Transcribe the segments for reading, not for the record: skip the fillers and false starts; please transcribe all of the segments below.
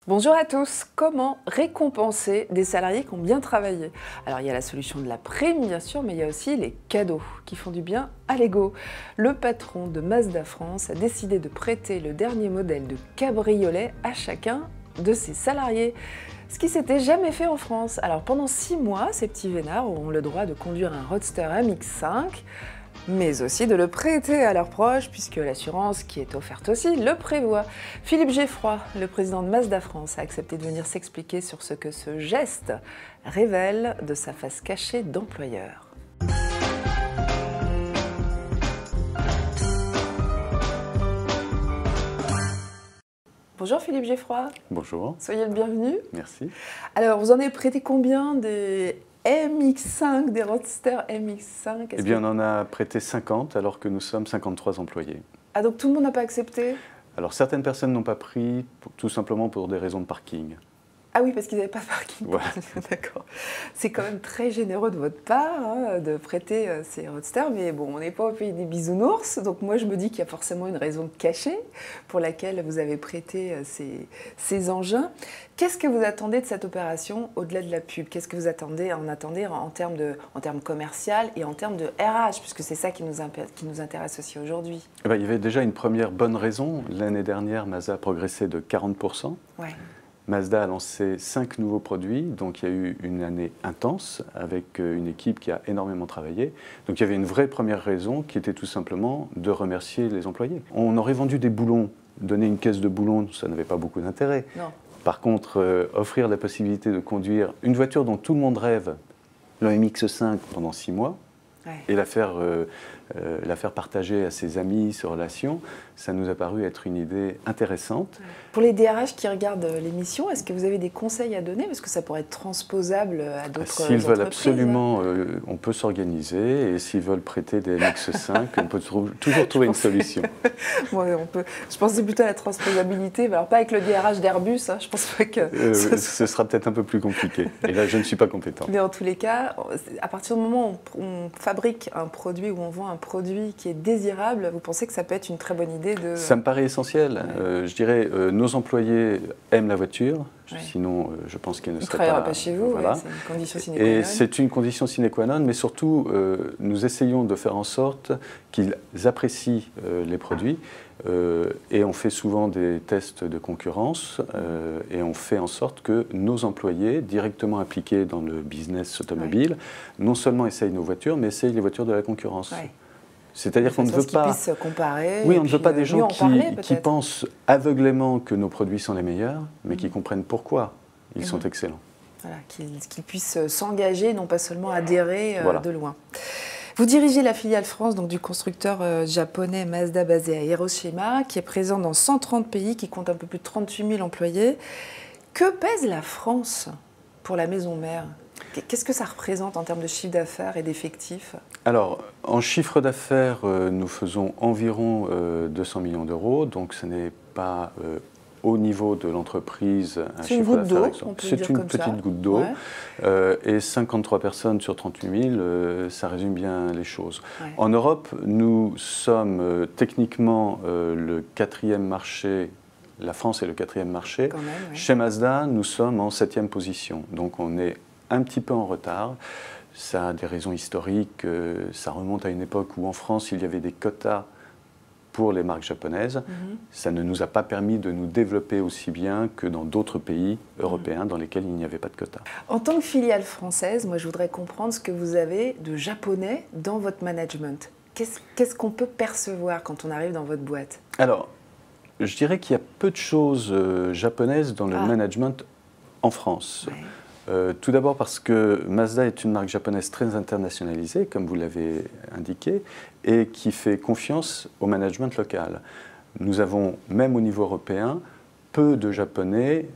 Bonjour à tous, comment récompenser des salariés qui ont bien travaillé? Alors il y a la solution de la prime bien sûr, mais il y a aussi les cadeaux qui font du bien à l'ego. Le patron de Mazda France a décidé de prêter le dernier modèle de cabriolet à chacun de ses salariés. Ce qui s'était jamais fait en France. Alors pendant 6 mois, ces petits vénards auront le droit de conduire un Roadster MX-5, mais aussi de le prêter à leurs proches, puisque l'assurance qui est offerte aussi le prévoit. Philippe Geffroy, le président de Mazda France, a accepté de venir s'expliquer sur ce que ce geste révèle de sa face cachée d'employeur. Bonjour Philippe Geffroy. Bonjour. Soyez le bienvenu. Merci. Alors, vous en avez prêté combien des MX-5, des Roadster MX-5? Eh bien, on en a prêté 50 alors que nous sommes 53 employés. Ah, donc tout le monde n'a pas accepté? Alors, certaines personnes n'ont pas pris tout simplement pour des raisons de parking. Ah oui, parce qu'ils n'avaient pas de parking. Voilà. D'accord. C'est quand même très généreux de votre part de prêter ces Roadsters, mais bon, on n'est pas au pays des bisounours, donc moi je me dis qu'il y a forcément une raison cachée pour laquelle vous avez prêté ces engins. Qu'est-ce que vous attendez de cette opération au-delà de la pub? Qu'est-ce que vous attendez en termes commercial et en termes de RH, puisque c'est ça qui nous intéresse aussi aujourd'hui? Eh bien, il y avait déjà une première bonne raison. L'année dernière, Mazda a progressé de 40%. Ouais. Mazda a lancé 5 nouveaux produits, donc il y a eu une année intense avec une équipe qui a énormément travaillé. Donc il y avait une vraie première raison qui était tout simplement de remercier les employés. On aurait vendu des boulons, donner une caisse de boulons, ça n'avait pas beaucoup d'intérêt. Non. Par contre, offrir la possibilité de conduire une voiture dont tout le monde rêve, le MX-5 pendant 6 mois, Ouais. et la faire partager à ses amis, ses relations, ça nous a paru être une idée intéressante. Pour les DRH qui regardent l'émission, est-ce que vous avez des conseils à donner? Parce que ça pourrait être transposable à d'autres entreprises. S'ils veulent absolument, on peut s'organiser, et s'ils veulent prêter des MX-5, on peut toujours trouver une solution. Ouais, je pensais plutôt à la transposabilité, mais alors pas avec le DRH d'Airbus, hein, je pense pas que... Ce sera peut-être un peu plus compliqué, et là je ne suis pas compétent. Mais en tous les cas, à partir du moment où on fabrique un produit, où on vend un produit qui est désirable, vous pensez que ça peut être une très bonne idée de... Ça me paraît essentiel. Je dirais, nos employés aiment la voiture, sinon je pense qu'ils ne seraient pas... Ils ne travailleraient pas chez vous, voilà. c'est une condition sine qua non. Et c'est une condition sine qua non, mais surtout, nous essayons de faire en sorte qu'ils apprécient les produits, et on fait souvent des tests de concurrence, et on fait en sorte que nos employés, directement impliqués dans le business automobile, non seulement essayent nos voitures, mais essayent les voitures de la concurrence. Ouais. C'est-à-dire qu'on ne veut pas... Qu'ils puissent comparer. Oui, on ne veut pas des gens qui pensent aveuglément que nos produits sont les meilleurs, mais qui comprennent pourquoi ils sont excellents. Voilà, qu'ils puissent s'engager, non pas seulement adhérer voilà. de loin. Vous dirigez la filiale France donc, du constructeur japonais Mazda basé à Hiroshima, qui est présent dans 130 pays, qui compte un peu plus de 38 000 employés. Que pèse la France pour la maison mère? Qu'est-ce que ça représente en termes de chiffre d'affaires et d'effectifs? Alors, en chiffre d'affaires, nous faisons environ 200 millions d'euros, donc ce n'est pas au niveau de l'entreprise un chiffre d'affaires. C'est une petite goutte d'eau, et 53 personnes sur 38 000, ça résume bien les choses. Ouais. En Europe, nous sommes techniquement le 4e marché. La France est le 4e marché. Quand même, ouais. Chez Mazda, nous sommes en 7e position, donc on est un petit peu en retard. Ça a des raisons historiques, ça remonte à une époque où en France il y avait des quotas pour les marques japonaises. Ça ne nous a pas permis de nous développer aussi bien que dans d'autres pays européens dans lesquels il n'y avait pas de quotas. En tant que filiale française, moi je voudrais comprendre ce que vous avez de japonais dans votre management. Qu'est-ce qu'on peut percevoir quand on arrive dans votre boîte? Alors, je dirais qu'il y a peu de choses japonaises dans le management en France. Ouais. Tout d'abord parce que Mazda est une marque japonaise très internationalisée, comme vous l'avez indiqué, et qui fait confiance au management local. Nous avons, même au niveau européen, peu de Japonais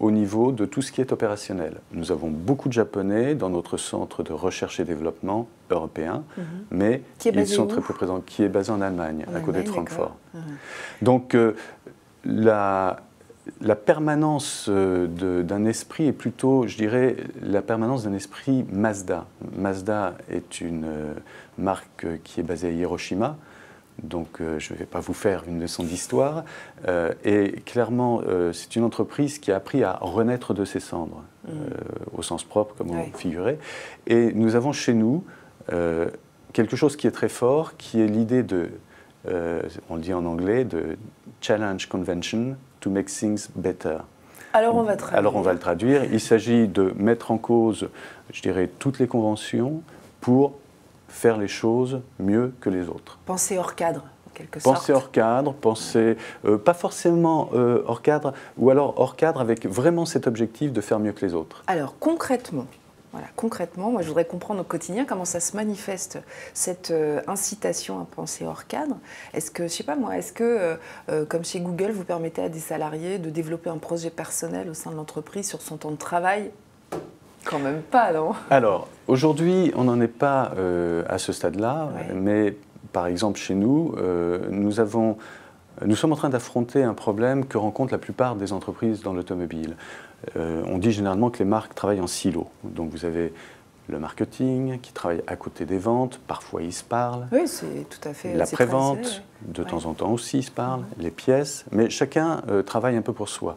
au niveau de tout ce qui est opérationnel. Nous avons beaucoup de Japonais dans notre centre de recherche et développement européen, mais ils sont très peu présents, qui est basé en Allemagne, à côté de Francfort. Donc, la permanence d'un esprit est plutôt, je dirais, la permanence d'un esprit Mazda. Mazda est une marque qui est basée à Hiroshima. donc je ne vais pas vous faire une leçon d'histoire. Et clairement, c'est une entreprise qui a appris à renaître de ses cendres, au sens propre comme au figuré. Et nous avons chez nous quelque chose qui est très fort, qui est l'idée de, on le dit en anglais, de challenge convention to make things better. Alors on va traduire. Alors on va le traduire. Il s'agit de mettre en cause, je dirais, toutes les conventions pour faire les choses mieux que les autres. Penser hors cadre, en quelque sorte. Penser hors cadre, penser pas forcément hors cadre, ou alors hors cadre avec vraiment cet objectif de faire mieux que les autres. Alors concrètement, moi je voudrais comprendre au quotidien comment ça se manifeste, cette incitation à penser hors cadre. Est-ce que, je sais pas moi, est-ce que, comme chez Google, vous permettez à des salariés de développer un projet personnel au sein de l'entreprise sur son temps de travail? Quand même pas, non? Alors, aujourd'hui, on n'en est pas à ce stade-là, mais par exemple chez nous, nous sommes en train d'affronter un problème que rencontrent la plupart des entreprises dans l'automobile. On dit généralement que les marques travaillent en silo. Donc vous avez le marketing qui travaille à côté des ventes, parfois ils se parlent. Oui, c'est tout à fait. La prévente, de temps en temps aussi ils se parlent, les pièces, mais chacun travaille un peu pour soi.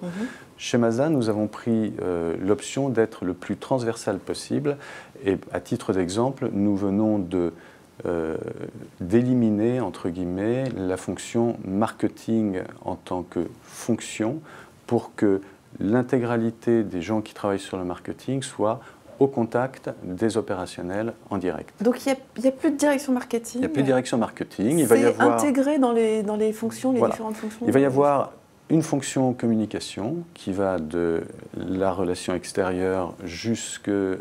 Chez Mazda, nous avons pris l'option d'être le plus transversal possible. Et à titre d'exemple, nous venons d'éliminer, entre guillemets, la fonction marketing en tant que fonction pour que l'intégralité des gens qui travaillent sur le marketing soit au contact des opérationnels en direct. Donc il n'y a plus de direction marketing? Il n'y a plus de direction marketing. C'est intégré dans les fonctions, les différentes fonctions? Il va y avoir une fonction communication qui va de la relation extérieure jusqu'à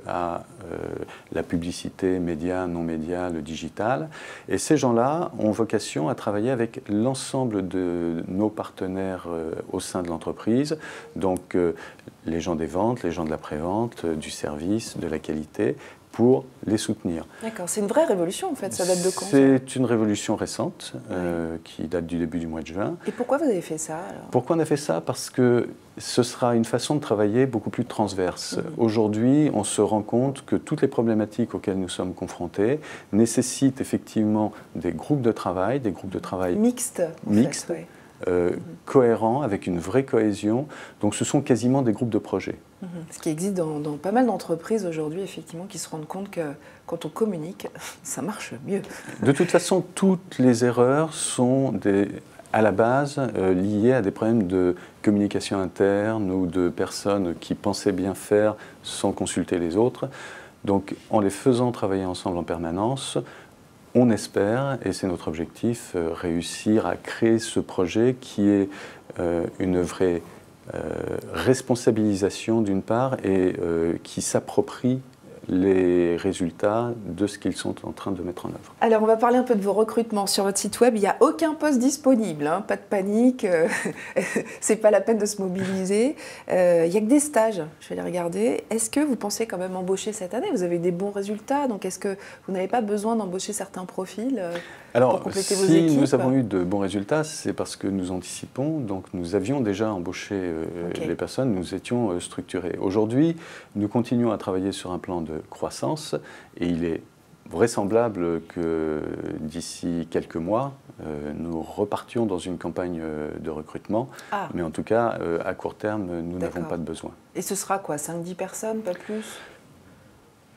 la publicité, médias, non médias, le digital. Et ces gens-là ont vocation à travailler avec l'ensemble de nos partenaires au sein de l'entreprise, donc les gens des ventes, les gens de la prévente, du service, de la qualité, pour les soutenir. D'accord, c'est une vraie révolution en fait, ça date de quand? C'est une révolution récente qui date du début du mois de juin. Et pourquoi vous avez fait ça alors? Pourquoi on a fait ça? Parce que ce sera une façon de travailler beaucoup plus transverse. Aujourd'hui, on se rend compte que toutes les problématiques auxquelles nous sommes confrontés nécessitent effectivement des groupes de travail mixtes, cohérents, avec une vraie cohésion. Donc ce sont quasiment des groupes de projets. Ce qui existe dans pas mal d'entreprises aujourd'hui, effectivement, qui se rendent compte que quand on communique, ça marche mieux. De toute façon, toutes les erreurs sont à la base liées à des problèmes de communication interne ou de personnes qui pensaient bien faire sans consulter les autres. Donc en les faisant travailler ensemble en permanence, on espère, et c'est notre objectif, réussir à créer ce projet qui est une vraie responsabilisation d'une part et qui s'approprie les résultats de ce qu'ils sont en train de mettre en œuvre. Alors, on va parler un peu de vos recrutements. Sur votre site web, il n'y a aucun poste disponible, hein, pas de panique, c'est pas la peine de se mobiliser. Il n'y a que des stages, je vais les regarder. Est-ce que vous pensez quand même embaucher cette année? Vous avez des bons résultats, donc est-ce que vous n'avez pas besoin d'embaucher certains profils pour compléter vos équipes? Si nous avons eu de bons résultats, c'est parce que nous anticipons, donc nous avions déjà embauché les personnes, nous étions structurés. Aujourd'hui, nous continuons à travailler sur un plan de croissance et il est vraisemblable que d'ici quelques mois, nous repartions dans une campagne de recrutement. Mais en tout cas, à court terme, nous n'avons pas de besoin. Et ce sera quoi, 5-10 personnes, pas plus?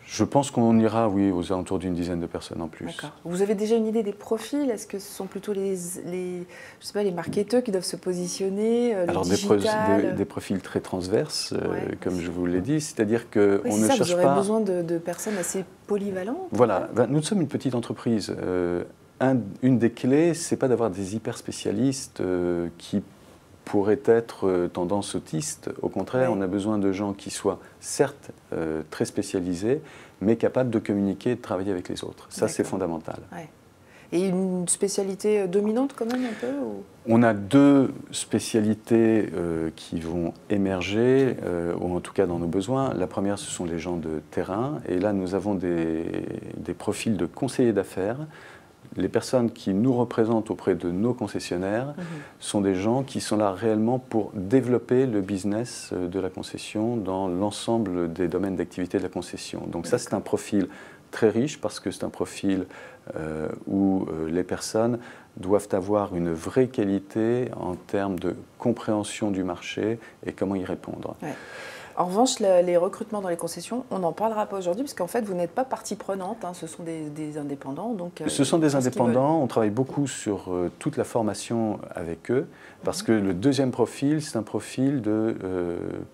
Je pense qu'on ira, oui, aux alentours d'une dizaine de personnes en plus. D'accord. Vous avez déjà une idée des profils? Est-ce que ce sont plutôt je sais pas, les marketeurs qui doivent se positionner, Alors des profils très transverses, comme je vous l'ai dit, c'est-à-dire qu'on ne cherche pas... Vous aurez besoin de personnes assez polyvalentes? Voilà, nous sommes une petite entreprise. Une des clés, c'est pas d'avoir des hyper spécialistes qui pourrait être tendance autiste. Au contraire, on a besoin de gens qui soient certes très spécialisés, mais capables de communiquer et de travailler avec les autres. Ça, c'est fondamental. Et une spécialité dominante quand même un peu On a deux spécialités qui vont émerger, ou en tout cas dans nos besoins. La première, ce sont les gens de terrain. Et là, nous avons des profils de conseillers d'affaires les personnes qui nous représentent auprès de nos concessionnaires sont des gens qui sont là réellement pour développer le business de la concession dans l'ensemble des domaines d'activité de la concession. Donc ça, c'est un profil très riche parce que c'est un profil où les personnes doivent avoir une vraie qualité en termes de compréhension du marché et comment y répondre. Ouais. En revanche, les recrutements dans les concessions, on n'en parlera pas aujourd'hui parce qu'en fait, vous n'êtes pas partie prenante, hein, ce sont des indépendants. Donc, ce sont des indépendants, on travaille beaucoup sur toute la formation avec eux parce que le deuxième profil, c'est un profil de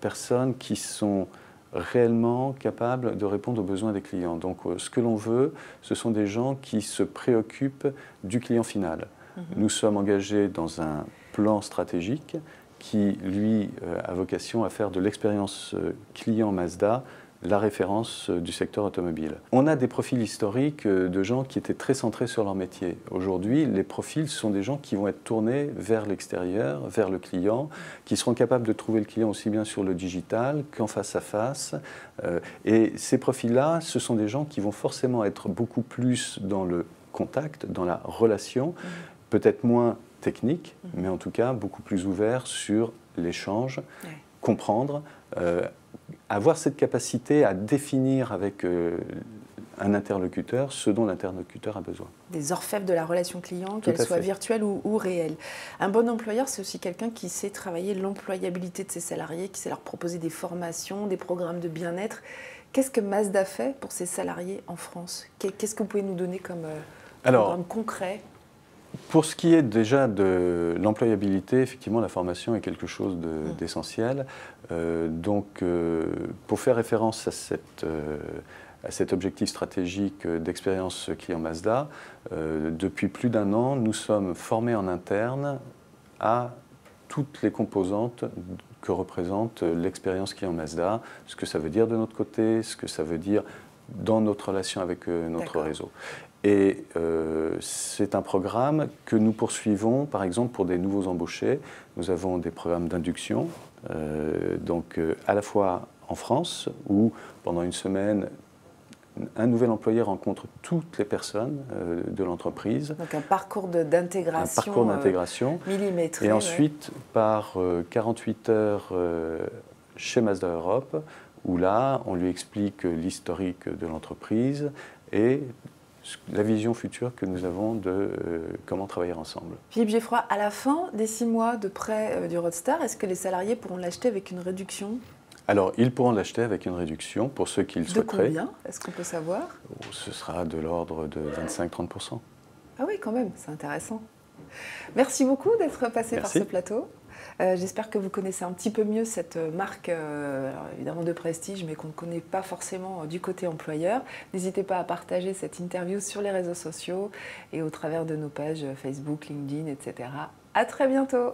personnes qui sont réellement capables de répondre aux besoins des clients. Donc ce que l'on veut, ce sont des gens qui se préoccupent du client final. Nous sommes engagés dans un plan stratégique qui, lui, a vocation à faire de l'expérience client Mazda la référence du secteur automobile. On a des profils historiques de gens qui étaient très centrés sur leur métier. Aujourd'hui, les profils sont des gens qui vont être tournés vers l'extérieur, vers le client, qui seront capables de trouver le client aussi bien sur le digital qu'en face à face. Et ces profils-là, ce sont des gens qui vont forcément être beaucoup plus dans le contact, dans la relation, peut-être moins technique, mais en tout cas beaucoup plus ouvert sur l'échange, comprendre, avoir cette capacité à définir avec un interlocuteur ce dont l'interlocuteur a besoin. Des orfèvres de la relation client, qu'elle soit virtuelle ou réelle. Un bon employeur, c'est aussi quelqu'un qui sait travailler l'employabilité de ses salariés, qui sait leur proposer des formations, des programmes de bien-être. Qu'est-ce que Mazda fait pour ses salariés en France? Qu'est-ce que vous pouvez nous donner comme programme concret? Pour ce qui est déjà de l'employabilité, effectivement, la formation est quelque chose d'essentiel. Pour faire référence à cet objectif stratégique d'expérience client Mazda, depuis plus d'1 an, nous sommes formés en interne à toutes les composantes que représente l'expérience client Mazda, ce que ça veut dire de notre côté, ce que ça veut dire dans notre relation avec notre réseau. Et c'est un programme que nous poursuivons, par exemple, pour des nouveaux embauchés. Nous avons des programmes d'induction, à la fois en France, où pendant une semaine, un nouvel employé rencontre toutes les personnes de l'entreprise. Donc un parcours d'intégration millimétré. Et ensuite, par 48 heures chez Mazda Europe, où là, on lui explique l'historique de l'entreprise et la vision future que nous avons de comment travailler ensemble. Philippe Geffroy, à la fin des 6 mois de prêt du Roadster, est-ce que les salariés pourront l'acheter avec une réduction? Alors, ils pourront l'acheter avec une réduction pour ceux qui le souhaiteraient. De combien? Est-ce qu'on peut savoir? Ce sera de l'ordre de 25-30%. Ah oui, quand même, c'est intéressant. Merci beaucoup d'être passé par ce plateau. J'espère que vous connaissez un petit peu mieux cette marque, alors évidemment de prestige, mais qu'on ne connaît pas forcément du côté employeur. N'hésitez pas à partager cette interview sur les réseaux sociaux et au travers de nos pages Facebook, LinkedIn, etc. À très bientôt.